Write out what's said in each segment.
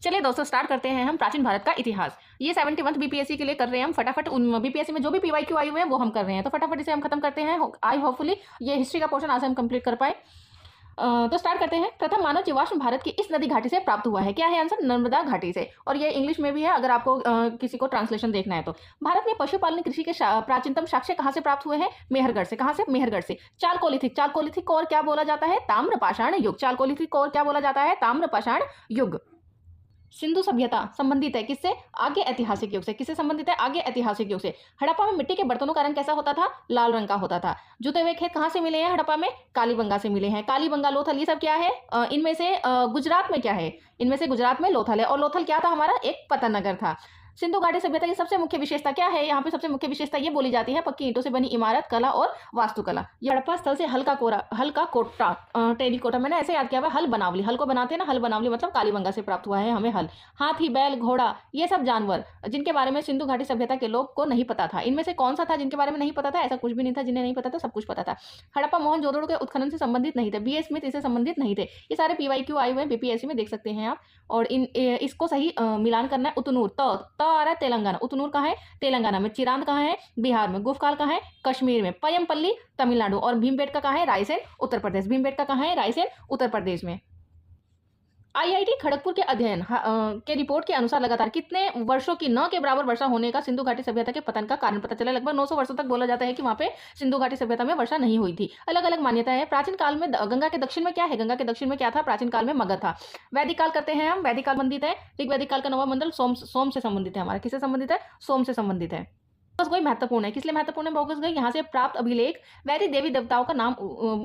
चलिए दोस्तों स्टार्ट करते हैं हम प्राचीन भारत का इतिहास। ये 71th बीपीएससी के लिए कर रहे हैं हम फटाफट। उन बीपीएससी में जो भी पीवाईक्यू आई हुए हैं वो हम कर रहे हैं, तो फटाफट इसे हम खत्म करते हैं। आई होपफुली ये हिस्ट्री का पोर्शन आज हम कंप्लीट कर पाए। तो स्टार्ट करते हैं। प्रथम मानव जीवाश्म भारत की इस नदी घाटी से प्राप्त हुआ है। क्या है आंसर? नर्मदा घाटी से। और ये इंग्लिश में भी है अगर आपको किसी को ट्रांसलेशन देखना है तो। भारत में पशुपालन कृषि के प्राचीनतम साक्ष्य कहां से प्राप्त हुए हैं? मेहरगढ़ से। कहां से? मेहरगढ़ से। चालकोलिथिक। चालकोलिथिक को और क्या बोला जाता है? ताम्रपाषाण युग। चालकोलिथिक को और क्या बोला जाता है? ताम्रपाषाण युग। सिंधु सभ्यता संबंधित है किससे? आगे ऐतिहासिक युग से। किससे संबंधित है? आगे ऐतिहासिक युग से। हड़प्पा में मिट्टी के बर्तनों का रंग कैसा होता था? लाल रंग का होता था। जुते हुए खेत कहां से मिले हैं हड़प्पा में? कालीबंगा से मिले हैं। कालीबंगा, लोथल, ये सब क्या है? इनमें से गुजरात में क्या है? इनमें से गुजरात में लोथल है। और लोथल क्या था हमारा? एक पतन नगर था। सिंधु घाटी सभ्यता की सबसे मुख्य विशेषता क्या है? यहाँ पे सबसे मुख्य विशेषता ये बोली जाती है पक्की ईंटों से बनी इमारत, कला और वास्तुकला। ये हड़प्पा स्थल से हल्का कोटा टेरिकोटा, मैंने ऐसे याद किया हुआ। हल बनावली, हल को बनाते हैं ना, हल बनावली मतलब कालीबंगा से प्राप्त हुआ है हमें हल। हाथी, बैल, घोड़ा, ये सब जानवर जिनके बारे में सिंधु घाटी सभ्यता के लोग को नहीं पता था। इनमें से कौन सा था जिनके बारे में नहीं पता था? ऐसा कुछ भी नहीं था। जिन्हें नहीं पता था सब कुछ पता था। हड़प्पा मोहनजोदड़ो के उत्खनन से संबंधित नहीं थे। बी ए स्मिथ इससे संबंधित नहीं थे। ये सारे पीवाईक्यू आए हुए हैं बीपीएससी में, देख सकते हैं आप। और इसको सही मिलान करना है। उतनूर, त आ रहा है तेलंगाना। उतनूर कहाँ है? तेलंगाना में। चिरांद कहाँ है? बिहार में। गुफकाल कहाँ है? कश्मीर में। पयमपल्ली तमिलनाडु। और भीमबेटका कहाँ है? रायसेन उत्तर प्रदेश। भीमबेटका कहाँ है? रायसेन उत्तर प्रदेश में। आईआईटी खड़गपुर के अध्ययन के रिपोर्ट के अनुसार लगातार कितने वर्षों की न के बराबर वर्षा होने का सिंधु घाटी सभ्यता के पतन का कारण पता चला? लगभग 900 वर्षों तक बोला जाता है कि वहां पे सिंधु घाटी सभ्यता में वर्षा नहीं हुई थी। अलग अलग मान्यता है। प्राचीन काल में गंगा के दक्षिण में क्या है? गंगा के दक्षिण में क्या था? प्राचीन काल में मगध था। वैदिक काल करते हैं हम। वैदिक काल संबंधित है। ऋग्वैदिक काल का नवा मंडल सोम से संबंधित है हमारा। किससे संबंधित है? सोम से संबंधित है। बोगस गोई महत्वपूर्ण है। किस लिए महत्वपूर्ण है बोगस गोई? यहाँ से प्राप्त अभिलेख वैदिक देवी देवताओं का नाम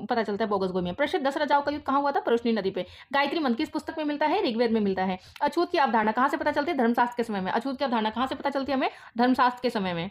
पता चलता है बोगस गोई में। प्रसिद्ध 10 राजाओं का युद्ध कहाँ हुआ था? परुष्णी नदी पे। गायत्री मंत्र किस पुस्तक में मिलता है? ऋग्वेद में मिलता है। अछूत की अवधारणा कहाँ से पता चलती है? धर्मशास्त्र के समय में। अछूत की अवधारणा कहाँ से पता चलती है हमें? धर्मशास्त्र के समय में।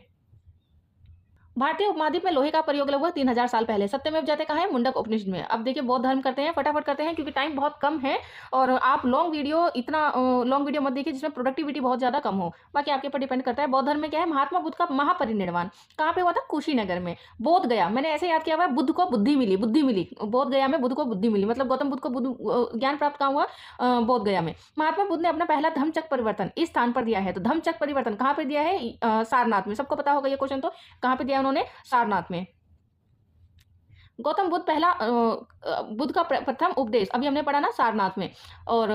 भारतीय उपमहाद्वीप में लोहे का प्रयोग लगभग 3000 साल पहले सत्यमेव जयते कहा है? मुंडक उपनिषद में। अब देखिए बौद्ध धर्म करते हैं, फटाफट करते हैं क्योंकि टाइम बहुत कम है। और आप लॉन्ग वीडियो मत देखिए जिसमें प्रोडक्टिविटी बहुत ज्यादा कम हो। बाकी आपके ऊपर डिपेंड करता है। बौद्ध धर्म में क्या है? महात्मा बुद्ध का महापरिनिर्वाण कहाँ पे हुआ था? कुशीनगर में। बोध गया, मैंने ऐसे याद किया हुआ, बुद्ध को बुद्धि मिली। बोध गया में बुद्ध को बुद्धि मिली, मतलब गौतम बुद्ध को ज्ञान प्राप्त कहाँ हुआ? बोध गया में। महात्मा बुद्ध ने अपना पहला धम्मचक्र परिवर्तन इस स्थान पर दिया है। तो धम्मचक्र परिवर्तन कहाँ पे दिया है? सारनाथ में। सबको पता होगा ये क्वेश्चन। तो कहाँ पे दिया उन्होंने? सारनाथ में। गौतम बुद्ध बुद्ध का प्रथम उपदेश अभी हमने पढ़ा ना सारनाथ में। और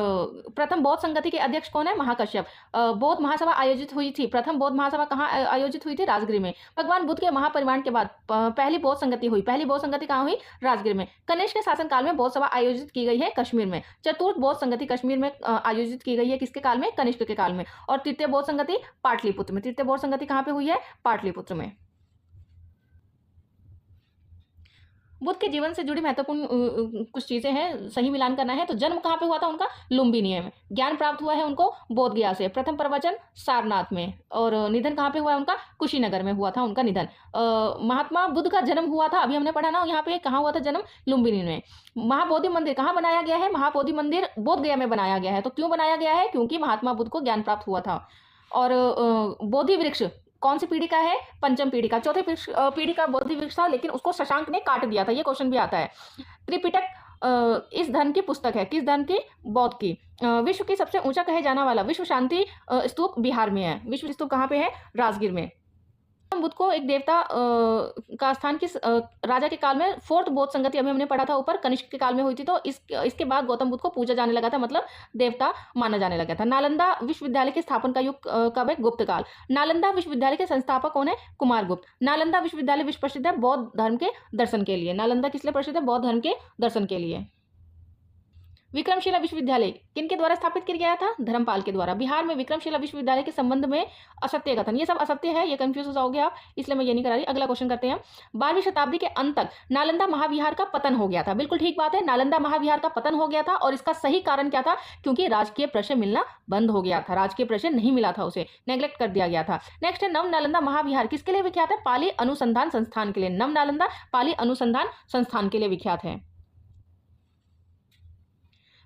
प्रथम बौद्ध संगति के अध्यक्ष कौन है? महाकश्यप। बौद्ध महासभा आयोजित हुई थी। प्रथम बौद्ध महासभा कहाँ आयोजित हुई थी? राजगीर में। भगवान बुद्ध के महापरिनिर्वाण के बाद पहली बौद्ध संगति हुई। पहली बौद्ध संगति कहाँ हुई? राजगीर में। कनिष्क के शासनकाल में बौद्ध सभा आयोजित की गई है कश्मीर में। चतुर्थ बौद्ध संगति कश्मीर में आयोजित की गई है। किसके काल में? कनिष्क के काल में। और तृतीय बौद्ध संगति पाटलिपुत्र में। तृतीय बौद्ध संगति कहाँ पे हुई है? पाटलिपुत्र में। बुद्ध के जीवन से जुड़ी महत्वपूर्ण कुछ चीजें हैं, सही मिलान करना है। तो जन्म कहाँ पे हुआ था उनका? लुम्बिनी में। ज्ञान प्राप्त हुआ है उनको बोध गया से। प्रथम प्रवचन सारनाथ में। और निधन कहाँ पे हुआ है उनका? कुशीनगर में हुआ था उनका निधन। महात्मा बुद्ध का जन्म हुआ था, अभी हमने पढ़ा ना, यहाँ पे कहाँ हुआ था जन्म? लुम्बिनी में। महाबोधि मंदिर कहाँ बनाया गया है? महाबोधि मंदिर बोध गया में बनाया गया है। तो क्यों बनाया गया है? क्योंकि महात्मा बुद्ध को ज्ञान प्राप्त हुआ था। और बोधि वृक्ष कौन सी पीढ़ी का है? पंचम पीढ़ी का। चौथे पीढ़ी का बोधि वृक्ष था, लेकिन उसको शशांक ने काट दिया था। ये क्वेश्चन भी आता है। त्रिपिटक इस धर्म की पुस्तक है। किस धर्म की? बौद्ध की। विश्व की सबसे ऊंचा कहे जाना वाला विश्व शांति स्तूप बिहार में है। विश्व स्तूप कहाँ पे है? राजगीर में। बुद्ध को एक देवता का स्थान किस राजा के काल में? फोर्थ बौद्ध संगति अभी हमने पढ़ा था ऊपर, कनिष्क के काल में हुई थी। तो इसके बाद गौतम बुद्ध को पूजा जाने लगा था, मतलब देवता माना जाने लगा था। नालंदा विश्वविद्यालय के स्थापन का युग कब है? गुप्त काल। नालंदा विश्वविद्यालय के संस्थापक कौन है? कुमारगुप्त। नालंदा विश्वविद्यालय विश्व प्रसिद्ध है बौद्ध धर्म के दर्शन के लिए। नालंदा किस लिए प्रसिद्ध है? बौद्ध धर्म के दर्शन के लिए। विक्रमशिला विश्वविद्यालय किनके द्वारा स्थापित किया गया था? धर्मपाल के द्वारा। बिहार में विक्रमशिला विश्वविद्यालय के संबंध में असत्य कथन, ये सब असत्य है, ये कंफ्यूज हो जाओगे आप, इसलिए मैं ये नहीं करा रही। अगला क्वेश्चन करते हैं। 12वीं शताब्दी के अंत तक नालंदा महाविहार का पतन हो गया था। बिल्कुल ठीक बात है, नालंदा महाविहार का पतन हो गया था। और इसका सही कारण क्या था? क्योंकि राजकीय प्रश्न मिलना बंद हो गया था। राजकीय प्रश्न नहीं मिला था, उसे नेग्लेक्ट कर दिया गया था। नेक्स्ट है नव नालंदा महाविहार किसके लिए विख्यात है? पाली अनुसंधान संस्थान के लिए। नव नालंदा पाली अनुसंधान संस्थान के लिए विख्यात है।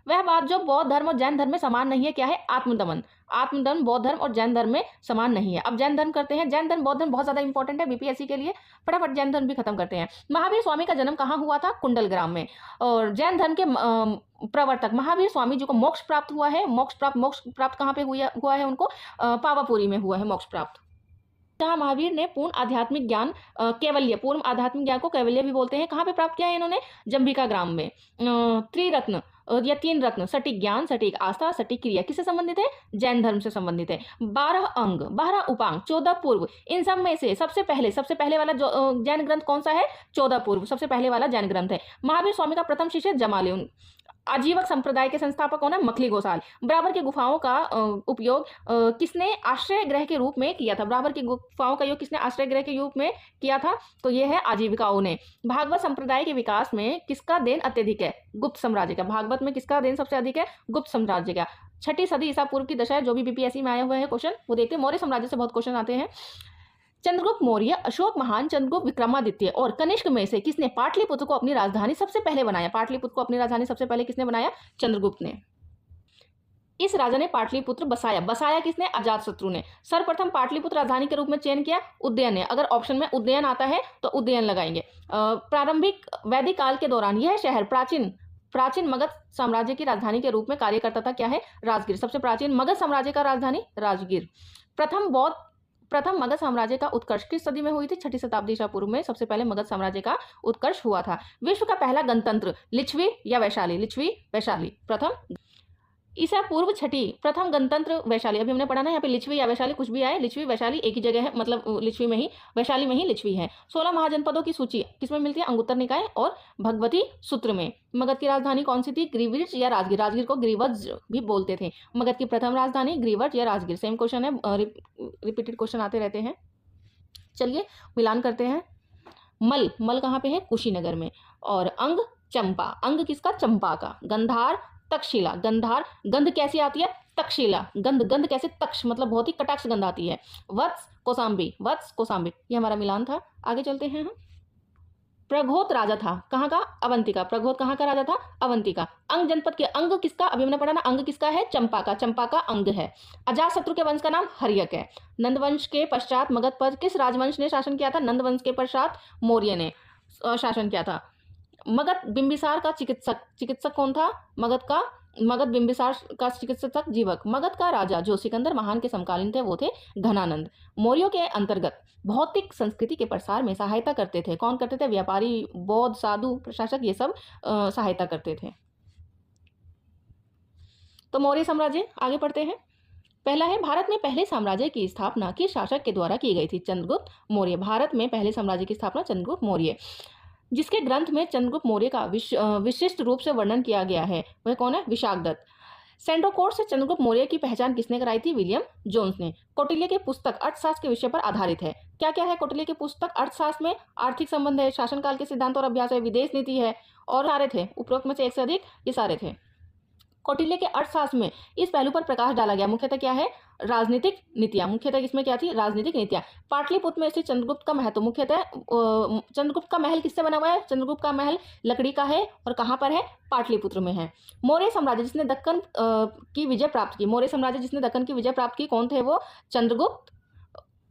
वह बात जो बौद्ध धर्म और जैन धर्म में समान नहीं है क्या है? आत्मदमन। आत्मदमन बौद्ध धर्म और जैन धर्म में समान नहीं है। अब जैन धर्म करते हैं। जैन धर्म बौद्ध धर्म बहुत ज्यादा इंपॉर्टेंट है बीपीएससी के लिए, फटाफट जैन धर्म भी खत्म करते हैं। महावीर स्वामी का जन्म कहाँ हुआ था? कुंडलग्राम में। और जैन धर्म के प्रवर्तक महावीर स्वामी जी को मोक्ष प्राप्त हुआ है। मोक्ष प्राप्त कहाँ पे हुआ है उनको? पावापुरी में हुआ है मोक्ष प्राप्त। जहाँ महावीर ने पूर्ण आध्यात्मिक ज्ञान पूर्ण आध्यात्मिक ज्ञान को कैवल्य भी बोलते हैं। कहाँ पे प्राप्त किया है इन्होंने? जंबिका ग्राम में। त्रिरत्न या 3 रत्न, सटीक ज्ञान, सटीक आस्था, सटीक क्रिया, किससे संबंधित है? जैन धर्म से संबंधित है। 12 अंग, 12 उपांग, 14 पूर्व, इन सब में से सबसे पहले वाला जो जैन ग्रंथ कौन सा है? 14 पूर्व सबसे पहले वाला जैन ग्रंथ है। महावीर स्वामी का प्रथम शिष्य जमालुद्दीन। आजीवक संप्रदाय के संस्थापक कौन है? मखली गोसाल। ब्राह्मण की गुफाओं का उपयोग किसने आश्रय गृह के रूप में किया था? ब्राह्मण की गुफाओं का योग किसने आश्रय गृह के रूप में किया था? तो ये है आजीविकाओं ने। भागवत संप्रदाय के विकास में किसका देन अत्यधिक है? गुप्त साम्राज्य का। भागवत में किसका देन सबसे अधिक है? गुप्त साम्राज्य का। 6ठी सदी ईसा पूर्व की दशा है, जो भी बीपीएससी में आया हुआ है क्वेश्चन वो देखते हैं। मौर्य साम्राज्य से बहुत क्वेश्चन आते हैं। चंद्रगुप्त मौर्य, अशोक महान, चंद्रगुप्त विक्रमादित्य और कनिष्क में से किसने पाटलिपुत्र को अपनी राजधानी सबसे पहले बनाया? पाटलिपुत्र को अपनी राजधानी सबसे पहले किसने बनाया? चंद्रगुप्त ने। इस राजा ने पाटलिपुत्र बसाया किसने? अजातशत्रु ने। सर्वप्रथम पाटलिपुत्र राजधानी के रूप में चयन किया उदयन ने। अगर ऑप्शन में उदयन आता है तो उदयन लगाएंगे। प्रारंभिक वैदिक काल के दौरान यह शहर प्राचीन मगध साम्राज्य की राजधानी के रूप में कार्य करता था। क्या है? राजगीर। सबसे प्राचीन मगध साम्राज्य का राजधानी राजगीर। प्रथम मगध साम्राज्य का उत्कर्ष किस सदी में हुई थी? 6ठी शताब्दी ईसा पूर्व में सबसे पहले मगध साम्राज्य का उत्कर्ष हुआ था। विश्व का पहला गणतंत्र लिच्छवी या वैशाली? लिच्छवी, वैशाली। प्रथम ईसा पूर्व 6ठी प्रथम गणतंत्र वैशाली। अभी हमने पढ़ा ना, यहाँ पे लिच्छवी या वैशाली कुछ भी आए, लिच्छवी वैशाली एक ही जगह है, मतलब लिच्छवी में ही वैशाली में ही लिच्छवी है। 16 महाजनपदों की सूची किसमें मिलती है? अंगुत्तर निकाय और भगवती सूत्र में। मगध की राजधानी कौन सी थी? ग्रीवर्ज या राजगीर? राजगीर को ग्रीवर्ज भी बोलते थे। मगध की प्रथम राजधानी ग्रीवर्ज या राजगीर? सेम क्वेश्चन है, रिपीटेड क्वेश्चन आते रहते हैं। चलिए मिलान करते हैं। मल कहाँ पे है? कुशीनगर में। और अंग चंपा, अंग किसका? चंपा का। गंधार तक्षशिला, गंध कैसी आती है? तक्षशिला। गंध कैसे? तक्ष मतलब बहुत ही कटाक्ष गंध आती है। वत्स कौशाम्बी, ये हमारा मिलान था। आगे चलते हैं हम। प्रघोत राजा था, कहाँ का? अवंतिका। प्रघोत कहाँ का राजा था? अवंतिका। अंग जनपद के अंग किसका? अभी हमने पढ़ा ना, अंग किसका है? चंपा का। चंपा का अंग है। अजातशत्रु के वंश का नाम हर्यक है। नंदवंश के पश्चात मगध पर किस राजवंश ने शासन किया था? नंदवंश के पश्चात मौर्य ने शासन किया था। मगध बिंबिसार का चिकित्सक कौन था? मगध बिंबिसार का चिकित्सक जीवक। मगध का राजा जो सिकंदर महान के समकालीन थे वो थे घनानंद। मौर्यों के अंतर्गत भौतिक संस्कृति के प्रसार में सहायता करते थे। कौन करते थे? व्यापारी, बौद्ध, साधु, प्रशासक, ये सब सहायता करते थे। तो मौर्य साम्राज्य आगे पढ़ते हैं। पहला है, भारत में पहले साम्राज्य की स्थापना किस शासक के द्वारा की गई थी? चंद्रगुप्त मौर्य। भारत में पहले साम्राज्य की स्थापना चंद्रगुप्त मौर्य। जिसके ग्रंथ में चंद्रगुप्त मौर्य का विशिष्ट रूप से वर्णन किया गया है वह कौन है? विशाखदत्त। सेंड्रोकोट से चंद्रगुप्त मौर्य की पहचान किसने कराई थी? विलियम जोन्स ने। कौटिल्य की पुस्तक अर्थशास्त्र के विषय पर आधारित है। क्या क्या है कौटिल्य की पुस्तक? अर्थशास्त्र में आर्थिक संबंध है, शासनकाल के सिद्धांत और अभ्यास है, विदेश नीति है और सारे थे, उपरोक्त में से एक से अधिक ये सारे थे। कौटिल्य के अर्थशास्त्र में इस पहलू पर प्रकाश डाला गया। मुख्यतः क्या है? राजनीतिक नीतियां। मुख्यतः इसमें क्या थी? राजनीतिक नीतियां। पाटलिपुत्र में स्थित चंद्रगुप्त का महत्व। मुख्यतः चंद्रगुप्त का महल किससे बना हुआ है? चंद्रगुप्त का महल लकड़ी का है और कहाँ पर है? पाटलिपुत्र में है। मौर्य साम्राज्य जिसने दक्कन की विजय प्राप्त की, मौर्य साम्राज्य जिसने दक्कन की विजय प्राप्त की, कौन थे वो? चंद्रगुप्त।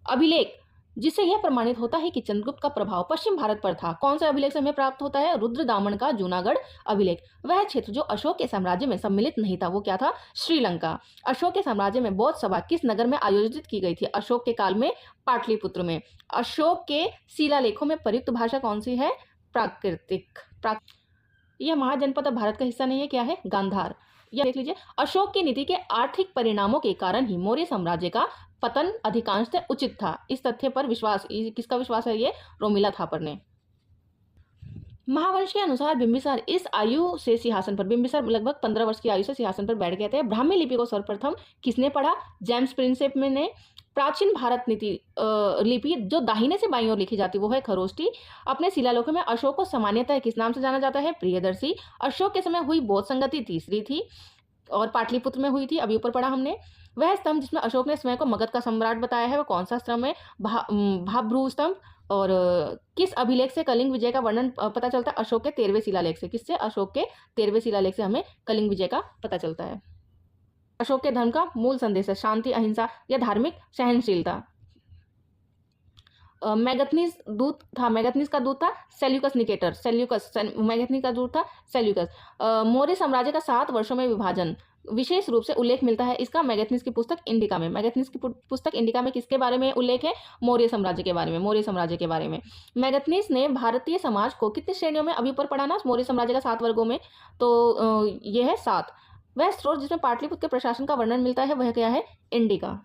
अभिलेख जिससे यह प्रमाणित होता है कि चंद्रगुप्त का प्रभाव पश्चिम भारत पर था। कौन सा अभिलेख से हमें प्राप्त होता है? रुद्रदामन का जूनागढ़ अभिलेख। वह क्षेत्र जो अशोक के साम्राज्य में सम्मिलित नहीं था वो क्या था? श्रीलंका। अशोक के साम्राज्य में बौद्ध सभा किस नगर में आयोजित की गई थी? अशोक के काल में पाटलिपुत्र में। अशोक के शिलालेखों में प्रयुक्त भाषा कौन सी है? प्राकृतिक। यह महाजनपद भारत का हिस्सा नहीं है, क्या है? गांधार। यह देख लीजिए, अशोक की नीति के आर्थिक परिणामों के कारण ही मौर्य साम्राज्य का पतन अधिकांशतः उचित था। इस तथ्य पर विश्वास, किसका विश्वास है? ये रोमिला थापर ने। महावंश के अनुसार बिंबिसार इस आयु से सिंहासन पर, बिंबिसार लगभग 15 वर्ष की आयु से सिंहासन पर बैठ गए थे। ब्राह्मी लिपि को सर्वप्रथम किसने पढ़ा? जेम्स प्रिंसेप ने। प्राचीन भारत लिपि जो दाहिने से बाईं ओर लिखी जाती वो है खरोष्टी। अपने शिलालेखों में अशोक को सामान्यतः किस नाम से जाना जाता है? प्रियदर्शी। अशोक के समय हुई बौद्ध संगति तीसरी थी और पाटलिपुत्र में हुई थी, अभी ऊपर पढ़ा हमने। वह स्तंभ जिसमें अशोक ने स्वयं को मगध का सम्राट बताया है वो कौन सा स्तंभ है? भाभ्रू स्तंभ। और किस अभिलेख से कलिंग विजय का वर्णन पता चलता है? अशोक के 13वें शिलालेख से। किससे? अशोक के 13वें शिलालेख से हमें कलिंग विजय का पता चलता है। अशोक के धर्म का मूल संदेश है शांति, अहिंसा या धार्मिक सहनशीलता। मैगथनीज दूत था, मैगथनीज का दूत था सेल्यूकस निकेटर, मैगथनीज का दूत था सेल्यूकस। मौर्य साम्राज्य का 7 वर्षों में विभाजन विशेष रूप से उल्लेख मिलता है इसका मैगथनीज की पुस्तक इंडिका में। मैगथनीज की पुस्तक इंडिका में किसके बारे में उल्लेख है? मौर्य साम्राज्य के बारे में, मौर्य साम्राज्य के बारे में। मैगथनीज ने भारतीय समाज को कितनी श्रेणियों में अभी ऊपर पढ़ा ना, मौर्य साम्राज्य का 7 वर्गों में, तो यह है 7। वह स्रोत जिसमें पाटलिपुत्र के प्रशासन का वर्णन मिलता है वह क्या है? इंडिका।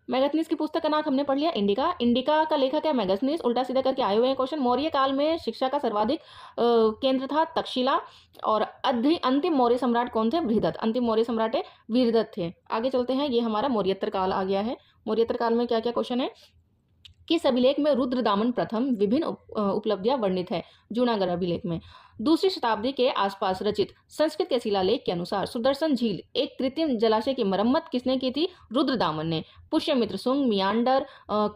मैगथनीज की पुस्तक का नाम हमने पढ़ लिया इंडिका। इंडिका का लेखक है मैगथनीज। उल्टा सीधा करके आए हुए हैं क्वेश्चन। मौर्य काल में शिक्षा का सर्वाधिक केंद्र था तक्षशिला। और अंतिम मौर्य सम्राट कौन थे? बृहदत्त। अंतिम मौर्य सम्राट बृहदत्त थे। आगे चलते हैं, ये हमारा मौर्योत्तर काल आ गया है। मौर्योत्तर काल में क्या क्या क्वेश्चन है? किस अभिलेख में रुद्रदामन प्रथम विभिन्न उपलब्धियां वर्णित है? जूनागढ़ अभिलेख में। दूसरी शताब्दी के आसपास रचित संस्कृत के शिलालेख के अनुसार सुदर्शन झील एक कृत्रिम जलाशय की मरम्मत किसने की थी? रुद्रदामन ने। पुष्यमित्र, शुंग, मियांडर,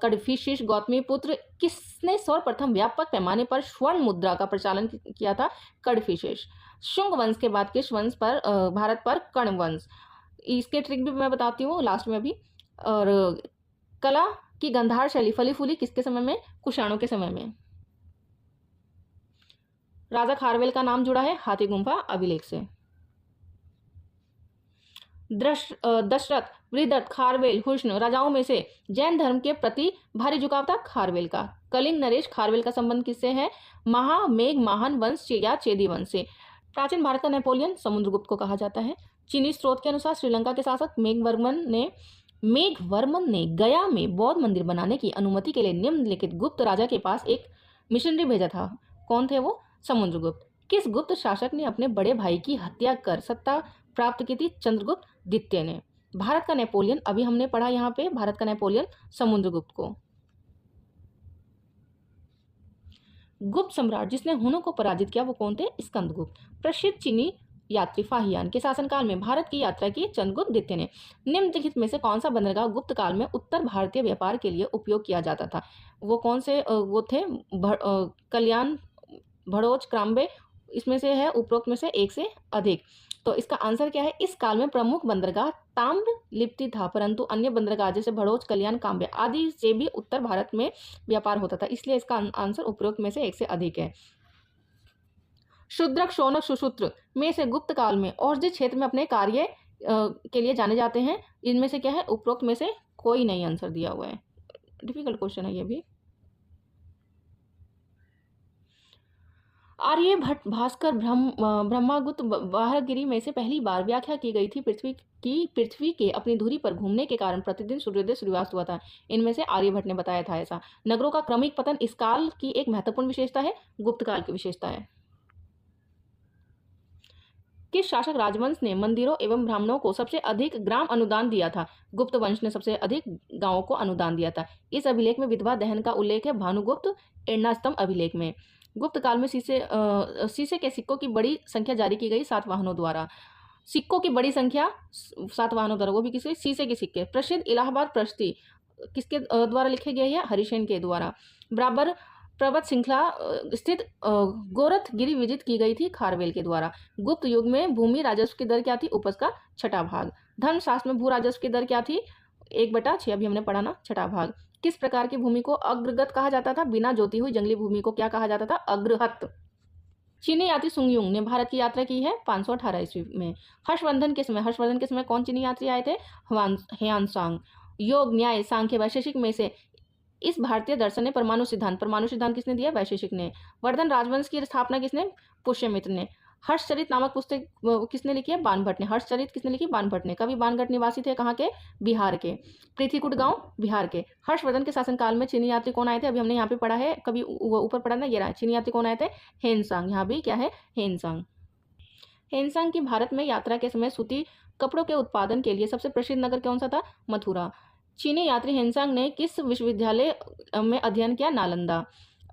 कडफिशिश, गौतमीपुत्र। किसने सर्वप्रथम व्यापक पैमाने पर स्वर्ण मुद्रा का प्रचालन किया था? कडफिशिश। शुंग वंश के बाद किस वंश पर भारत पर? कर्ण वंश। इसके ट्रिक भी मैं बताती हूँ लास्ट में अभी। और कला की गंधार शैली फली फूली किसके समय में? कुषाणों के समय में। राजा खारवेल का नाम जुड़ा है हाथी गुम्फा अभिलेख से। दशरथ, बृहदत्त, खारवेल, हुस्न राजाओं में से जैन धर्म के प्रति भारी झुकाव था खारवेल का। कलिंग नरेश खारवेल का संबंध किससे है? महामेघ महान वंश या चेदी वंश से। प्राचीन भारत का नेपोलियन समुद्रगुप्त को कहा जाता है। चीनी स्रोत के अनुसार श्रीलंका के शासक मेघवर्मन ने गया में बौद्ध मंदिर बनाने की अनुमति के लिए निम्नलिखित गुप्त राजा के पास एक मिशनरी भेजा था। कौन थे वो? समुद्रगुप्त। किस गुप्त शासक ने अपने बड़े भाई की हत्या कर सत्ता प्राप्त की थी? चंद्रगुप्त द्वितीय ने। भारत का नेपोलियन अभी हमने पढ़ा यहाँ पे, भारत का नेपोलियन समुद्रगुप्त को। गुप्त सम्राट जिसने हुनों को पराजित किया वो कौन थे? स्कंदगुप्त। प्रसिद्ध चीनी यात्री फाहियान के शासनकाल में भारत की यात्रा की चंद्रगुप्त द्वितीय ने। निम्नलिखित में से कौन सा बंदरगाह गुप्त काल में उत्तर भारतीय व्यापार के लिए उपयोग किया जाता था? वो कौन से वो थे? कल्याण, भड़ोच, क्राम्बे। इसमें से है उपरोक्त में से एक से अधिक। तो इसका आंसर क्या है? इस काल में प्रमुख बंदरगाह ताम्र लिप्ति था, परंतु अन्य बंदरगाह जैसे भड़ोच, कल्याण, काम्बे आदि से भी उत्तर भारत में व्यापार होता था, इसलिए इसका आंसर उपरोक्त में से एक से अधिक है। शूद्रक, शौनक, सुश्रुत में से गुप्त काल में और जिस क्षेत्र में अपने कार्य के लिए जाने जाते हैं, इनमें से क्या है? उपरोक्त में से कोई नहीं आंसर दिया हुआ है। डिफिकल्ट क्वेश्चन है ये भी। आर्यभट्ट, भास्कर, ब्रह्मगुप्त बाहरगिरी में से पहली बार व्याख्या की गई थी पृथ्वी के अपनी धुरी पर घूमने के कारण प्रतिदिन सूर्योदय सूर्यास्त हुआ था। इनमें से आर्यभट्ट ने बताया था ऐसा। नगरों का क्रमिक पतन इस काल की एक महत्वपूर्ण विशेषता है, गुप्त काल की विशेषता है। किस शासक राजवंश ने मंदिरों एवं ब्राह्मणों को सबसे अधिक ग्राम अनुदान दिया था? गुप्त वंश ने सबसे अधिक गांवों को अनुदान दिया था। इस अभिलेख में विधवा दहन का उल्लेख है भानुगुप्त एर्नास्तम अभिलेख में। गुप्त काल में शीशे के सिक्कों की बड़ी संख्या जारी की गई सातवाहनों द्वारा। सिक्कों की बड़ी संख्या सातवाहनों द्वारा, वो भी किसके? शीशे के सिक्के। प्रसिद्ध इलाहाबाद प्रशस्ति किसके द्वारा लिखे गए हैं? हरिसेन के द्वारा। बराबर पर्वत श्रृंखला स्थित गोरखगिरी विजित की गई थी खारवेल के द्वारा। गुप्त युग में भूमि राजस्व की दर क्या थी? उपज का 6वां भाग। धर्मशास्त्र में भू राजस्व की दर क्या थी? 1/6, अभी हमने पढ़ा ना, 6वां भाग। किस प्रकार की भूमि को अग्रगत कहा जाता था? बिना जोती हुई जंगली भूमि को क्या कहा जाता था? अग्रहत। चीनी यात्री सुंगयुंग ने भारत की यात्रा की है 518 ईस्वी में। हर्षवर्धन के समय कौन चीनी यात्री आए थे? ह्वेनसांग। योग, न्याय, सांख्य, वैशेषिक में से इस भारतीय दर्शन ने परमाणु सिद्धांत किसने दिया? वैशेषिक ने। वर्धन राजवंश की स्थापना किसने? पुष्यमित्र ने। हर्षचरित नामक पुस्तक किसने लिखी है? बाणभट्ट ने। हर्षचरित किसने लिखी? बाणभट्ट ने। कवि बाणगढ़ निवासी थे कहाँ के? बिहार के। पृथ्वीकूट गांव बिहार के। हर्षवर्धन के शासनकाल में चीनी यात्री कौन आए थे? अभी हमने यहाँ पे पढ़ा है, कभी ऊपर पढ़ा ना, ये रहा। चीनी यात्री कौन आए थे? हेनसांग। यहाँ भी क्या है? हेनसांग। हेनसांग की भारत में यात्रा के समय सूती कपड़ों के उत्पादन के लिए सबसे प्रसिद्ध नगर कौन सा था? मथुरा। चीनी यात्री हेनसांग ने किस विश्वविद्यालय में अध्ययन किया? नालंदा।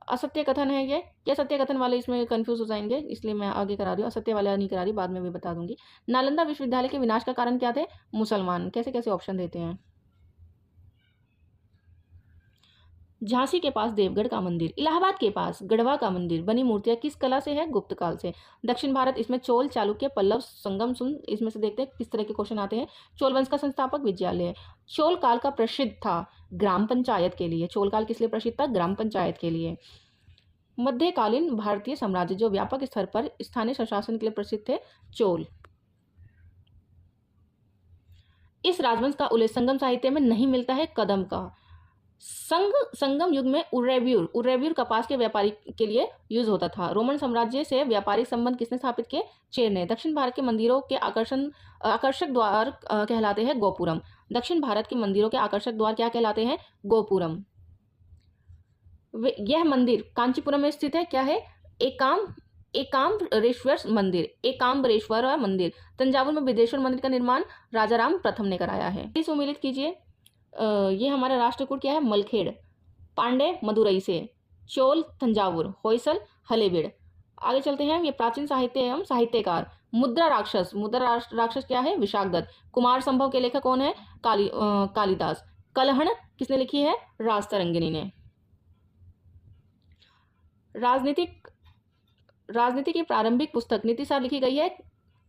असत्य कथन है ये सत्य कथन वाले इसमें कंफ्यूज हो जाएंगे, इसलिए मैं आगे करा रही हूँ। असत्य वाले नहीं करा रही, बाद में भी बता दूंगी। नालंदा विश्वविद्यालय के विनाश का कारण क्या थे? मुसलमान। कैसे कैसे ऑप्शन देते हैं। झांसी के पास देवगढ़ का मंदिर, इलाहाबाद के पास गढ़वा का मंदिर बनी मूर्तियां किस कला से है? गुप्त काल से। दक्षिण भारत, इसमें चोल, चालुक्य, पल्लव, संगम, सुन, इसमें से देखते हैं किस तरह के क्वेश्चन आते हैं। चोल वंश का संस्थापक विजयालय। चोल काल का प्रसिद्ध था ग्राम पंचायत के लिए। चोल काल किस लिए प्रसिद्ध था? ग्राम पंचायत के लिए। मध्यकालीन भारतीय साम्राज्य जो व्यापक स्तर पर स्थानीय स्वशासन के लिए प्रसिद्ध थे, चोल। इस राजवंश का उल्लेख संगम साहित्य में नहीं मिलता है, कदम का। संगम युग में उर्रेव्यूर कपास के व्यापारी के लिए यूज होता था। रोमन साम्राज्य से व्यापारिक संबंध किसने स्थापित किए? चेर ने। दक्षिण भारत के मंदिरों के आकर्षक द्वार कहलाते हैं गोपुरम। दक्षिण भारत के मंदिरों के आकर्षक द्वार क्या कहलाते हैं? गोपुरम। यह मंदिर कांचीपुरम में स्थित है, क्या है? एकाम्बरेश्वर मंदिर। तंजावुर में विदेश्वर मंदिर का निर्माण राजाराम प्रथम ने कराया है। इस सम्मिलित कीजिए। ये हमारा राष्ट्रकूट क्या है? मलखेड़। पांडे मदुरई से, चोल तंजावुर, होयसल हलेबीड। आगे चलते हैं। ये प्राचीन साहित्य एवं साहित्यकार। मुद्रा राक्षस क्या है? विशाखदत्त। कुमार संभव के लेखक कौन है? कालिदास। कलहण किसने लिखी है? राजतरंगिणी ने। राजनीति की प्रारंभिक पुस्तक नीतिसार लिखी गई है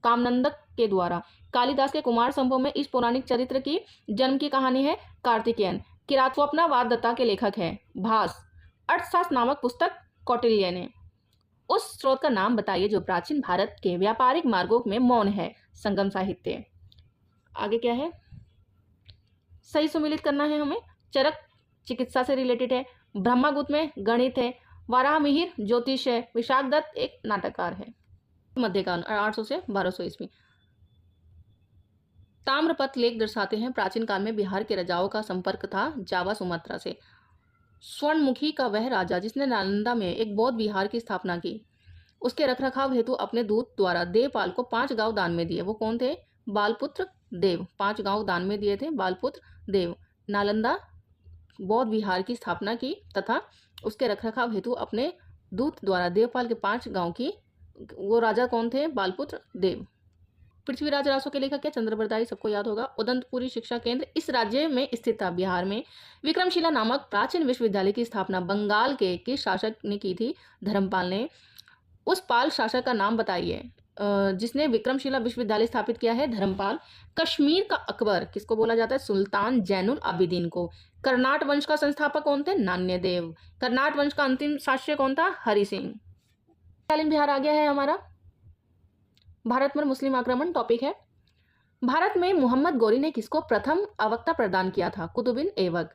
कामनंदक के द्वारा। कालिदास के कुमार संभव में इस पौराणिक चरित्र की जन्म की कहानी है कार्तिकेयन। किरातस्वप्नावादता के लेखक है भास। अर्थशास्त्र नामक पुस्तक कौटिल्य ने। उस स्रोत का नाम बताइए जो प्राचीन भारत के व्यापारिक मार्गों में मौन है। संगम साहित्य। आगे क्या है? सही सुमिलित करना है हमें। चरक चिकित्सा से रिलेटेड है। ब्रह्मगुप्त में गणित है। वाराह मिहिर ज्योतिष है। विशाखदत्त एक नाटककार है। मध्यकाल 800 से 1200 ईस्वी। ताम्रपत्र लेख दर्शाते हैं प्राचीन काल में बिहार के राजाओं का संपर्क था जावा सुमात्रा से। स्वर्णमुखी का वह राजा जिसने नालंदा में एक बौद्ध विहार की स्थापना की, उसके रखरखाव हेतु अपने दूत द्वारा देवपाल को 5 गांव दान में दिए। वो कौन थे? बालपुत्र देव। 5 गांव दान में दिए थे बालपुत्र देव। नालंदा बौद्ध विहार की स्थापना की तथा उसके रखरखाव हेतु अपने दूत द्वारा देवपाल के 5 गांव की। वो राजा कौन थे? बालपुत्र देव। पृथ्वीराज रासो के लेखक क्या? चंद्रबरदाई, सबको याद होगा। उदंतपुरी शिक्षा केंद्र इस राज्य में स्थित था, बिहार में। विक्रमशिला नामक प्राचीन विश्वविद्यालय की स्थापना बंगाल के किस शासक ने की थी? धर्मपाल ने। उस पाल शासक का नाम बताइए जिसने विक्रमशिला विश्वविद्यालय स्थापित किया है? धर्मपाल। कश्मीर का अकबर किसको बोला जाता है? सुल्तान जैनुल आबिदीन को। कर्नाट वंश का संस्थापक कौन थे? नान्यदेव। कर्नाट वंश का अंतिम शासक कौन था? हरि सिंह। तत्कालीन बिहार आ गया है हमारा। भारत पर मुस्लिम आक्रमण टॉपिक है। भारत में मोहम्मद गौरी ने किसको प्रथम अवक्ता प्रदान किया था? कुतुबिन ऐबक।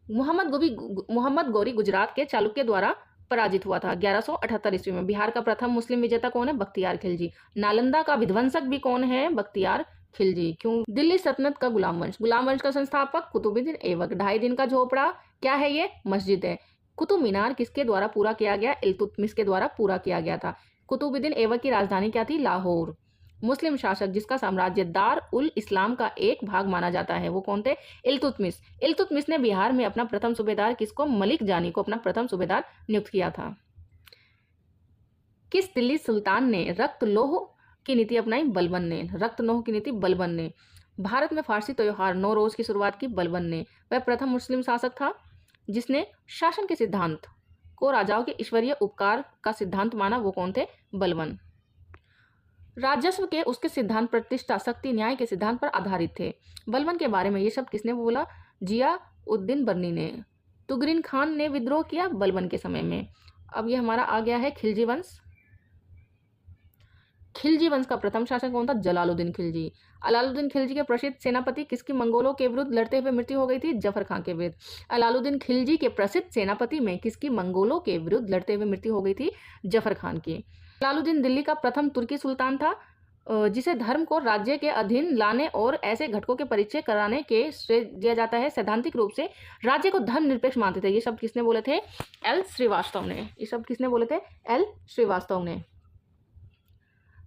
मोहम्मद गौरी गुजरात के चालुक्य द्वारा पराजित हुआ था 1178 ईस्वी में। बिहार का प्रथम मुस्लिम विजेता कौन है? बख्तियार खिलजी। नालंदा का विध्वंसक भी कौन है? बख्तियार खिलजी। क्यों? दिल्ली सल्तनत का गुलाम वंश का संस्थापक कुतुबुद्दीन ऐबक। 2.5 दिन का झोपड़ा क्या है? ये मस्जिद है। कुतुब मीनार किसके द्वारा पूरा किया गया? इल्तुतमिश के द्वारा पूरा किया गया था। कुतुबुद्दीन ऐबक की राजधानी क्या थी? लाहौर। मुस्लिम शासक जिसका साम्राज्य दार उल इस्लाम का एक भाग माना जाता है, वो कौन थे? इल्तुतमिश। इल्तुतमिश ने बिहार में अपना प्रथम सूबेदार किसको? मलिक जानी को अपना प्रथम सूबेदार नियुक्त किया था। किस दिल्ली सुल्तान ने रक्त लोह की नीति अपनाई? बलबन ने। रक्त लोह की नीति बलबन ने। भारत में फारसी त्योहार नौरोज की शुरुआत की? बलबन ने। वह प्रथम मुस्लिम शासक था जिसने शासन के सिद्धांत को राजाओं के ईश्वरीय उपकार का सिद्धांत माना, वो कौन थे? बलबन। राजस्व के उसके सिद्धांत प्रतिष्ठा, शक्ति, न्याय के सिद्धांत पर आधारित थे। बलबन के बारे में ये शब्द किसने बोला? जिया उद्दीन बर्नी ने। तुगरिन खान ने विद्रोह किया बलबन के समय में। अब ये हमारा आ गया है खिलजी वंश। खिलजी वंश का प्रथम शासक कौन था? जलालुद्दीन खिलजी। अलाउद्दीन खिलजी के प्रसिद्ध सेनापति किसकी मंगोलों के विरुद्ध लड़ते हुए मृत्यु हो गई थी? जफर खान के विरुद्ध। अलाउद्दीन खिलजी के प्रसिद्ध सेनापति में किसकी मंगोलों के विरुद्ध लड़ते हुए मृत्यु हो गई थी? जफर खान की। अलाउद्दीन दिल्ली का प्रथम तुर्की सुल्तान था जिसे धर्म को राज्य के अधीन लाने और ऐसे घटकों के परिचय कराने के श्रेय दिया जाता है। सैद्धांतिक रूप से राज्य को धर्मनिरपेक्ष मानते थे। ये शब्द किसने बोले थे? एल श्रीवास्तव ने। ये शब्द किसने बोले थे? एल श्रीवास्तव ने।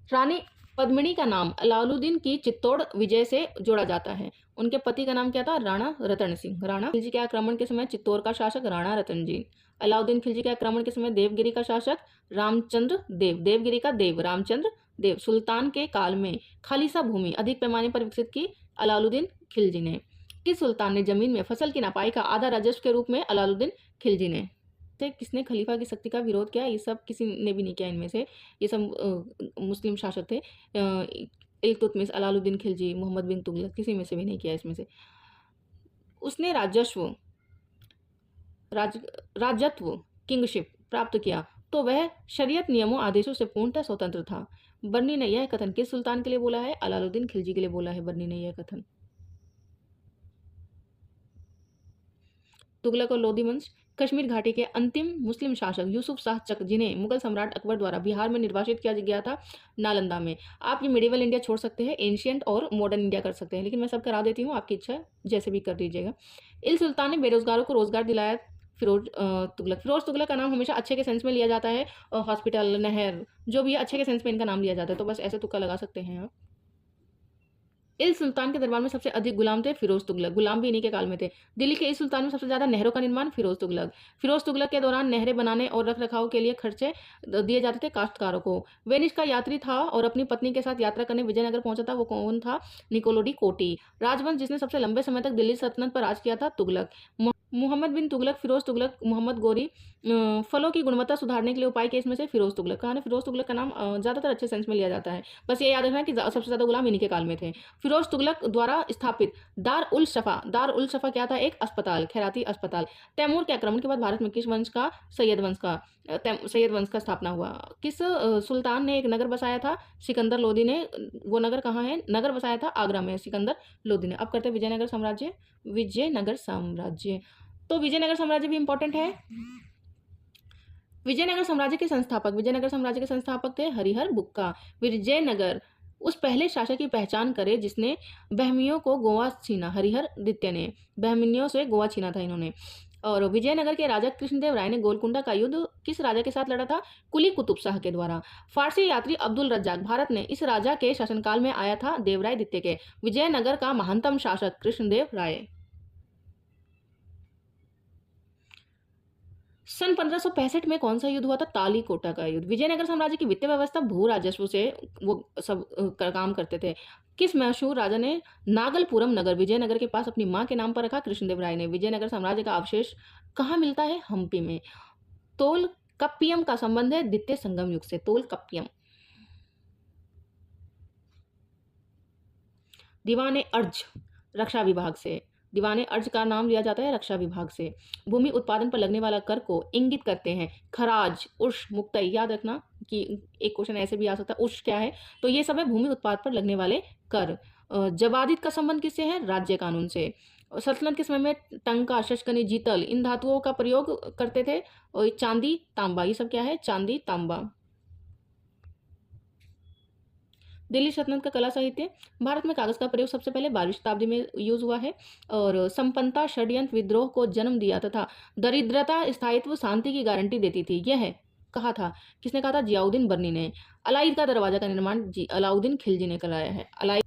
रानी पद्मिनी का नाम अलाउद्दीन की चित्तौड़ विजय से जोड़ा जाता है। उनके पति का नाम क्या था? राणा रतन सिंह। राणा खिलजी के आक्रमण के समय चित्तौड़ का शासक राणा रतन जी। अलाउद्दीन खिलजी के आक्रमण के समय देवगिरी का शासक रामचंद्र देव। देवगिरी का देव रामचंद्र देव। सुल्तान के काल में खालिसा भूमि अधिक पैमाने पर विकसित की अलाउद्दीन खिलजी ने। किस सुल्तान ने जमीन में फसल की नपाई का आधा राजस्व के रूप में अलाउद्दीन खिलजी ने। तो किसने खलीफा की शक्ति का विरोध किया? ये सब किसी ने भी नहीं किया इनमें से। ये सब मुस्लिम शासक थे। इल्तुतमिश, अलाउद्दीन खिलजी, मोहम्मद बिन तुगलक, किसी में से भी नहीं किया इसमें से। उसने राज राजत्व किंगशिप प्राप्त किया तो वह शरीयत नियमों आदेशों से पूर्णतः स्वतंत्र था। बर्नी ने यह कथन किस सुल्तान के लिए बोला है? अलाउद्दीन खिलजी के लिए बोला है बर्नी ने यह कथन। तुगलक और लोधी वंश। कश्मीर घाटी के अंतिम मुस्लिम शासक यूसुफ शाह चक, जिन्हें मुगल सम्राट अकबर द्वारा बिहार में निर्वासित किया गया था नालंदा में। आप ये मिडिवल इंडिया छोड़ सकते हैं, एंशियंट और मॉडर्न इंडिया कर सकते हैं, लेकिन मैं सब करा देती हूँ, आपकी इच्छा है, जैसे भी कर दीजिएगा। इल सुल्तान ने बेरोजगारों को रोजगार दिलाया। फिरोज तुगलक का नाम हमेशा अच्छे के सेंस में लिया जाता है। हॉस्पिटल, नहर, जो भी अच्छे के सेंस में इनका नाम लिया जाता है, तो बस ऐसे तुक्का लगा सकते हैं आप। इस सुल्तान के दरबार में सबसे अधिक गुलाम थे फिरोज तुगलक। गुलाम भी इन्हीं के काल में थे। दिल्ली के इस सुल्तान में सबसे ज्यादा नहरों का निर्माण फिरोज तुगलक। फिरोज तुगलक के दौरान नहरें बनाने और रख रखाव के लिए खर्चे दिए जाते थे काश्तकारों को। वेनिस का यात्री था और अपनी पत्नी के साथ यात्रा करने विजयनगर पहुंचा था, वो कौन था? निकोलो डी कोटी। राजवंश जिसने सबसे लंबे समय तक दिल्ली सल्तनत पर राज किया था, तुगलक। मोहम्मद बिन तुगलक, फिरोज तुगलक, मोहम्मद गोरी। फलों की गुणवत्ता सुधारने के लिए उपाय किए, इसमें से फिरोज तुगलक। कहा ना, फिरोज तुगलक का नाम ज्यादातर अच्छे सेंस में लिया जाता है। बस ये याद रखना कि सबसे ज्यादा गुलाम इन्हीं के काल में थे। फिरोज तुगलक द्वारा स्थापित दार उल शफा क्या था? एक अस्पताल, खैराती अस्पताल। तैमूर के आक्रमण के बाद भारत में किस वंश का? सैयद वंश का स्थापना हुआ। किस सुल्तान ने एक नगर बसाया था? सिकंदर लोदी ने। वो नगर कहाँ है? नगर बसाया था आगरा में, सिकंदर लोदी ने। अब करते हैं विजयनगर साम्राज्य। विजयनगर साम्राज्य, तो विजयनगर साम्राज्य भी इंपॉर्टेंट है। विजयनगर साम्राज्य के संस्थापक थे हरिहर बुक्का। विजयनगर उस पहले शासक की पहचान करे जिसने बहमियों को गोवा छीना। हरिहर द्वितीय ने बहमियों से गोवा छीना था इन्होंने। और विजयनगर के राजा कृष्णदेव राय ने गोलकुंडा का युद्ध किस राजा के साथ लड़ा था? कुली कुतुब शाह के द्वारा। फारसी यात्री अब्दुल रज्जाक भारत ने इस राजा के शासनकाल में आया था, देवराय द्वितीय के। विजयनगर का महानतम शासक कृष्णदेव राय। सन 1565 में कौन सा युद्ध हुआ था? तालीकोटा का युद्ध। विजयनगर साम्राज्य की वित्तीय व्यवस्था भू राजस्व से वो सब काम करते थे। किस मशहूर राजा ने नागलपुरम नगर विजयनगर के पास अपनी मां के नाम पर रखा? कृष्णदेव राय ने। विजयनगर साम्राज्य का अवशेष कहाँ मिलता है? हम्पी में। तोल कप्पियम का संबंध है द्वितीय संगम युग से। तोल कप्पियम। दीवाने अर्ज रक्षा विभाग से। दीवाने अर्ज का नाम लिया जाता है रक्षा विभाग से। भूमि उत्पादन पर लगने वाला कर को इंगित करते हैं खराज, उर्ष, मुक्तई। याद रखना कि एक क्वेश्चन ऐसे भी आ सकता है, उर्ष क्या है? तो ये सब है भूमि उत्पाद पर लगने वाले कर। जबादित का संबंध किससे है? राज्य कानून से। सल्तनत के समय में टंका, शशकनी, जीतल, इन धातुओं का प्रयोग करते थे। और चांदी, तांबा, ये सब क्या है? चांदी, तांबा। दिल्ली सल्तनत का कला साहित्य। भारत में कागज का प्रयोग सबसे पहले 12वीं शताब्दी में यूज हुआ है। और संपन्नता षड्यंत्र विद्रोह को जन्म दिया तथा दरिद्रता स्थायित्व शांति की गारंटी देती थी। यह कहा था? किसने कहा था? जियाउद्दीन बर्नी ने। अलाइद का दरवाजा का निर्माण अलाउद्दीन खिलजी ने कराया है। अलाइद।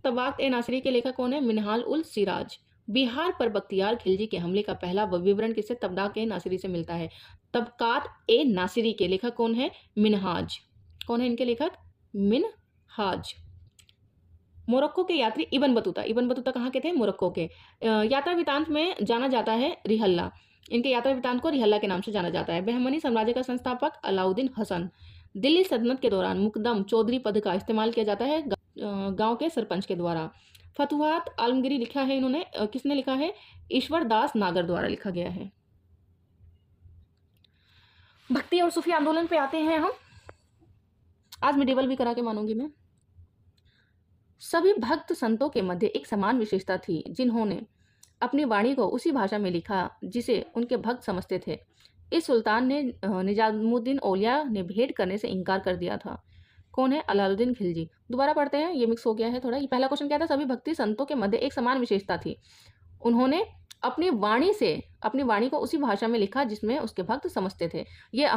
तबाकत ए नासिरी के लेखक कौन है? मिनहाल उल सिराज। बिहार पर बख्तियार खिलजी के हमले का पहला विवरण किससे? तबकात ए नासिरी से मिलता है। तबकात ए नासिरी के लेखक कौन है? मिनहाज। कौन है इनके लेखक? मिनहाज। मोरक्को के यात्री इब्न बतूता। इब्न बतूता कहाँ के थे? मोरक्को के। यात्रा वृतांत में जाना जाता है रिहल्ला। इनके यात्रा वृतांत को रिहल्ला के नाम से जाना जाता है। बहमनी साम्राज्य का संस्थापक अलाउद्दीन हसन। दिल्ली सल्तनत के दौरान मुकदम चौधरी पद का इस्तेमाल किया जाता है गांव के सरपंच के द्वारा। फतुहात आलमगिरी लिखा है इन्होंने, किसने लिखा है? ईश्वर दास नागर द्वारा लिखा गया है। भक्ति और सूफी आंदोलन पे आते हैं हम। आज मिडिवल भी करा के मानूंगी मैं। सभी भक्त संतों के मध्य एक समान विशेषता थी, जिन्होंने अपनी वाणी को उसी भाषा में लिखा जिसे उनके भक्त समझते थे। इस सुल्तान ने निजामुद्दीन औलिया ने भेंट करने से इनकार कर दिया था। कौन है? अलाउद्दीन खिलजी। दोबारा पढ़ते हैं, ये मिक्स हो गया है थोड़ा। ये पहला क्वेश्चन क्या था? सभी भक्ति संतों के मध्य एक समान विशेषता थी। उन्होंने अपनी वाणी को उसी भाषा में लिखा जिसमें उसके भक्त समझते थे। ये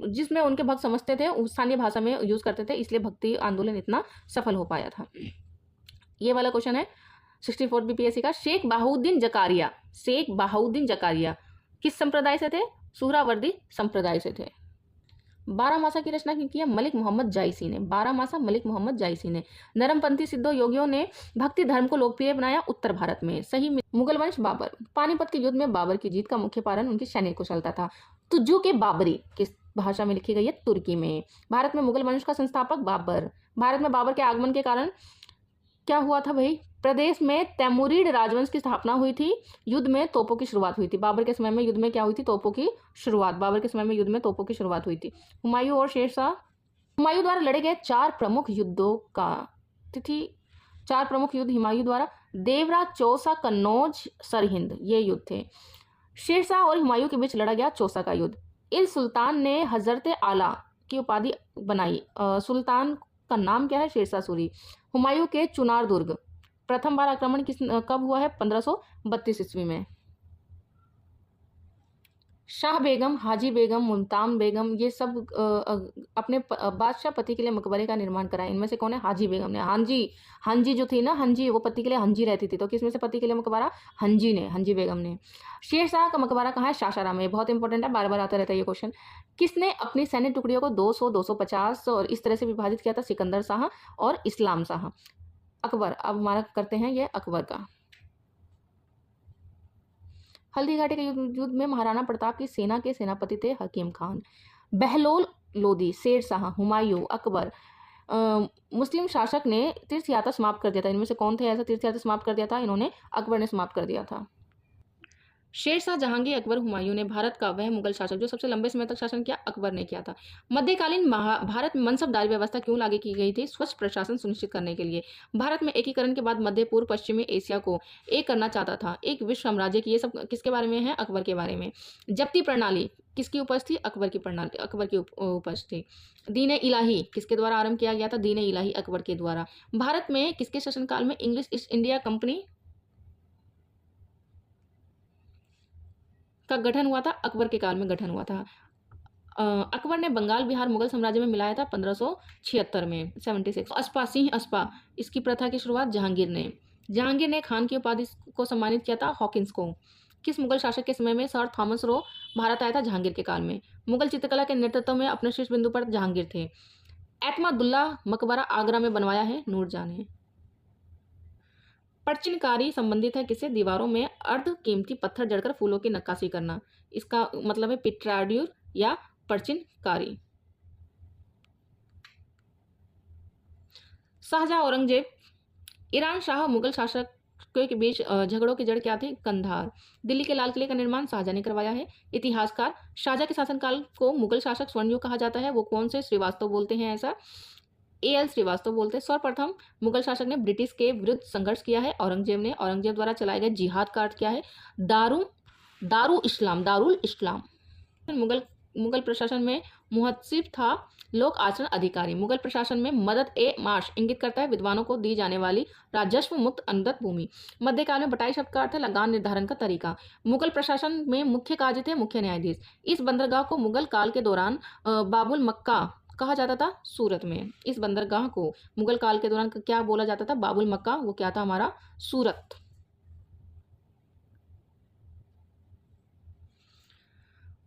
जिसमें उनके भक्त समझते थे उस स्थानीय भाषा में यूज करते थे, इसलिए भक्ति आंदोलन इतना सफल हो पाया था। ये वाला क्वेश्चन है 64 बीपीएससी का। शेख बहाउद्दीन जकारिया किस संप्रदाय से थे? सुहरावर्दी संप्रदाय से थे। बारहमासा की रचना की है मलिक मोहम्मद जायसी ने। बारहमासा मलिक मोहम्मद जायसी ने। नरमपंथी सिद्धो योगियों ने भक्ति धर्म को लोकप्रिय बनाया उत्तर भारत में। सही। मुगल वंश बाबर। पानीपत के युद्ध में बाबर की जीत का मुख्य कारण उनकी सैनिक कुशलता था। तुज्जू के बाबरी किस भाषा में लिखी गई है? तुर्की में। भारत में मुगल वंश का संस्थापक बाबर। भारत में बाबर के आगमन के कारण क्या हुआ था भाई? प्रदेश में तैमूरिड राजवंश की स्थापना हुई थी। युद्ध में तोपों की शुरुआत हुई थी। बाबर के समय में युद्ध में क्या हुई थी? तोपों की शुरुआत। बाबर के समय में युद्ध में तोपों की शुरुआत हुई थी। हुमायूं और शेरशाह। हुमायूं द्वारा लड़े गए 4 प्रमुख युद्धों का तिथि। 4 प्रमुख युद्ध हुमायूं द्वारा। देवरा, चौसा, कन्नौज, सरहिंद, ये युद्ध थे। शेरशाह और हुमायूं के बीच लड़ा गया चौसा का युद्ध। इल सुल्तान ने हजरत आला की उपाधि बनाई। सुल्तान का नाम क्या है? शेरशाह सूरी। हुमायूं के चुनार दुर्ग। प्रथम बार आक्रमण कब हुआ है? 1532 ईस्वी में। शाह बेगम, हाजी बेगम, मुमताज बेगम, ये सब अपने बादशाह पति के लिए मकबरे का निर्माण कराया। इनमें से कौन है? हाजी बेगम ने। हांजी जो थी ना, हांजी, वो पति के लिए हांजी रहती थी, तो किसमें से पति के लिए मकबरा? हांजी ने, हांजी बेगम ने। शेरशाह का मकबरा कहाँ है? सासाराम में। बहुत इंपॉर्टेंट है, बार बार आता रहता है ये क्वेश्चन। किसने अपनी सैन्य टुकड़ियों को 200, 250 और इस तरह से विभाजित किया था? सिकंदर शाह और इस्लाम शाह। अकबर। अब हमारा करते हैं ये अकबर का। हल्दी घाटी के युद्ध में महाराणा प्रताप की सेना के सेनापति थे हकीम खान। बहलोल लोदी, शेर शाह, हुमायूं, अकबर। मुस्लिम शासक ने तीर्थ यात्रा समाप्त कर दिया था। इनमें से कौन थे ऐसा तीर्थ यात्रा समाप्त कर दिया था? इन्होंने, अकबर ने समाप्त कर दिया था। शेरशाह, जहांगीर, अकबर, हुमायूं ने भारत का वह मुगल शासक जो सबसे लंबे समय तक शासन किया, अकबर ने किया था। मध्यकालीन भारत में मनसबदारी व्यवस्था क्यों लागू की गई थी? स्वच्छ प्रशासन सुनिश्चित करने के लिए। भारत में एकीकरण के बाद मध्य पूर्व पश्चिमी एशिया को एक करना चाहता था, एक विश्व साम्राज्य की। ये सब किसके बारे में है? अकबर के बारे में। जब्ती प्रणाली किसकी उपज थी? अकबर की प्रणाली, अकबर की उपज थी। दीन इलाही किसके द्वारा आरंभ किया गया था? दीन इलाही अकबर के द्वारा। भारत में किसके शासनकाल में इंग्लिश ईस्ट इंडिया कंपनी का गठन हुआ था? अकबर के काल में गठन हुआ था। अकबर ने बंगाल बिहार मुगल साम्राज्य में मिलाया था 1576 में, 76। अस्पा, सिंह अस्पा, इसकी प्रथा की शुरुआत जहांगीर ने। जहांगीर ने खान की उपाधि को सम्मानित किया था हॉकिंस को। किस मुगल शासक के समय में सर थॉमस रो भारत आया था? जहांगीर के काल में। मुगल चित्रकला के नेतृत्व में अपने शीर्ष बिंदु पर जहांगीर थे। एतमादुल्ला मकबरा आगरा में बनवाया है नूरजहां ने। पर्चिनकारी संबंधित है किसे? दीवारों में अर्ध कीमती पत्थर जड़कर फूलों की नक्काशी करना। इसका मतलब है पिट्राड्यूर या पर्चिनकारी। शाहजहां औरंगजेब। ईरान शाह मुगल शासक के बीच झगड़ों की जड़ क्या थी? कंधार। दिल्ली के लाल किले का निर्माण शाहजहां ने करवाया है। इतिहासकार। शाहजहां के शासनकाल को मुगल शासक स्वर्णयुग कहा जाता है। वो कौन से? श्रीवास्तव बोलते हैं ऐसा। एल श्रीवास्तव बोलते हैं। सर्वप्रथम मुगल शासक ने ब्रिटिश के विरुद्ध संघर्ष किया है औरंगजेब ने। औरंगजेब द्वारा चलाए गए जिहाद का अर्थ क्या है? दारुल इस्लाम। मुगल मुगल प्रशासन में मुहत्सिब था लोक आचरण अधिकारी। मुगल प्रशासन में मदद ए माश इंगित करता है विद्वानों को दी जाने वाली राजस्व मुक्त अनुदत्त भूमि। मध्यकाल में बटाई शब्द का अर्थ है लगान निर्धारण का तरीका। मुगल प्रशासन में मुख्य काजी थे मुख्य न्यायाधीश। इस बंदरगाह को मुगल काल के दौरान बाबुल मक्का कहा जाता था सूरत में। इस बंदरगाह को मुगल काल के दौरान क्या बोला जाता था? बाबुल मक्का। वो क्या था? हमारा सूरत।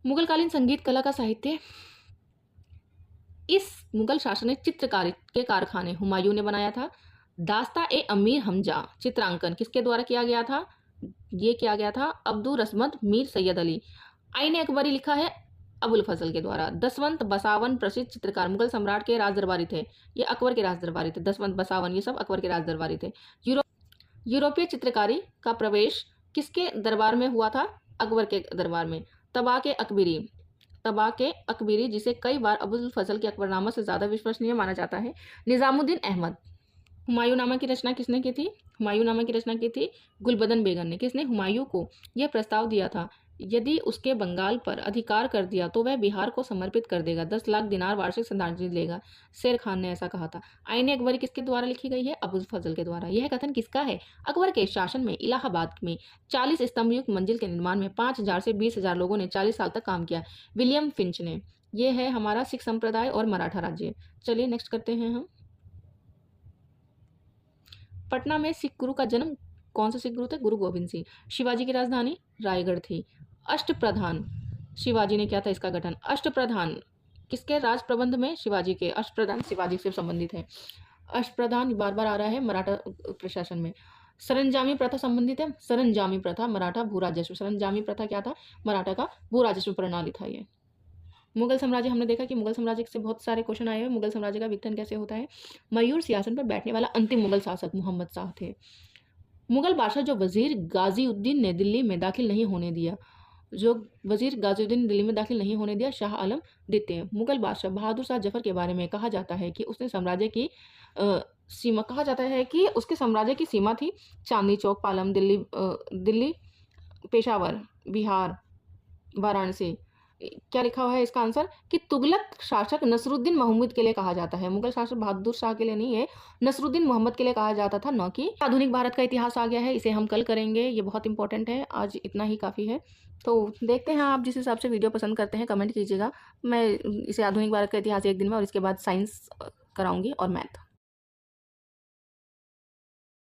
मुगलकालीन संगीत कला का साहित्य। इस मुगल शासन ने चित्रकारी के कारखाने हुमायूं ने बनाया था। दास्ता ए अमीर हमजा चित्रांकन किसके द्वारा किया गया था? ये किया गया था अब्दुल रसमत मीर सैयद अली। आईने अकबरी लिखा है अबुल फजल के द्वारा। दसवंत बसावन प्रसिद्ध चित्रकार मुगल सम्राट के राज दरबारी थे। ये अकबर के राज दरबारी थे। दसवंत बसावन ये सब अकबर के राज दरबारी थे। यूरोपीय चित्रकारी का प्रवेश किसके दरबार में हुआ था? अकबर के दरबार में। तबा के अकबरी जिसे कई बार अबुल फजल के अकबरनामा से ज्यादा विश्वसनीय माना जाता है। निजामुद्दीन अहमद। हुमायूंनामा की रचना किसने की थी? हुमायूंनामा की रचना की थी गुलबदन बेगम ने। किसने? हुमायूं को यह प्रस्ताव दिया था यदि उसके बंगाल पर अधिकार कर दिया तो वह बिहार को समर्पित कर देगा, 10 लाख दिनार वार्षिक श्रद्धांजलि लेगा। शेर खान ने ऐसा कहा था। आईने अकबरी किसके द्वारा लिखी गई है? अबुल फजल के द्वारा। यह कथन किसका है? अकबर के शासन में इलाहाबाद में 40 स्तंभ युक्त मंजिल के निर्माण में 5000 से 20,000 लोगों ने 40 साल तक काम किया। विलियम फिंच ने। यह है हमारा सिख संप्रदाय और मराठा राज्य। चलिए नेक्स्ट करते हैं हम। पटना में सिख गुरु का जन्म। कौन से सिख गुरु थे? गुरु गोविंद सिंह। शिवाजी की राजधानी रायगढ़ थी। अष्टप्रधान शिवाजी ने किया था इसका गठन। अष्टप्रधान किसके राज प्रबंध में? शिवाजी के। अष्टप्रधान शिवाजी से संबंधित है। अष्टप्रधान बार बार आ रहा है मराठा प्रशासन में। सरंजामी प्रथा संबंधित है। सरंजामी प्रथा मराठा भू राजस्व। सरंजामी प्रथा क्या था? मराठा का भू राजस्व प्रणाली था ये। मुगल साम्राज्य हमने देखा कि मुगल साम्राज्य से बहुत सारे क्वेश्चन आए हुए। मुगल साम्राज्य का विघटन कैसे होता है? मयूर सिंहासन पर बैठने वाला अंतिम मुगल शासक मोहम्मद शाह थे। मुगल बादशाह जो वजीर गाजीउद्दीन ने दिल्ली में दाखिल नहीं होने दिया, जो वजीर गाजीउद्दीन दिल्ली में दाखिल नहीं होने दिया, शाह आलम द्वितीय। मुगल बादशाह बहादुर शाह जफर के बारे में कहा जाता है कि उसने साम्राज्य की सीमा, कहा जाता है कि उसके साम्राज्य की सीमा थी चांदनी चौक, पालम, दिल्ली, पेशावर, बिहार, वाराणसी। क्या लिखा हुआ है इसका आंसर? कि तुगलक शासक नसरुद्दीन मोहम्मद के लिए कहा जाता है। मुगल शासक बहादुर शाह के लिए नहीं है, नसरुद्दीन मोहम्मद के लिए कहा जाता था, न कि। आधुनिक भारत का इतिहास आ गया है, इसे हम कल करेंगे, ये बहुत इंपॉर्टेंट है। आज इतना ही काफ़ी है। तो देखते हैं, आप जिस हिसाब से वीडियो पसंद करते हैं कमेंट कीजिएगा। मैं इसे आधुनिक भारत का इतिहास एक दिन में और इसके बाद साइंस कराऊंगी और मैथ।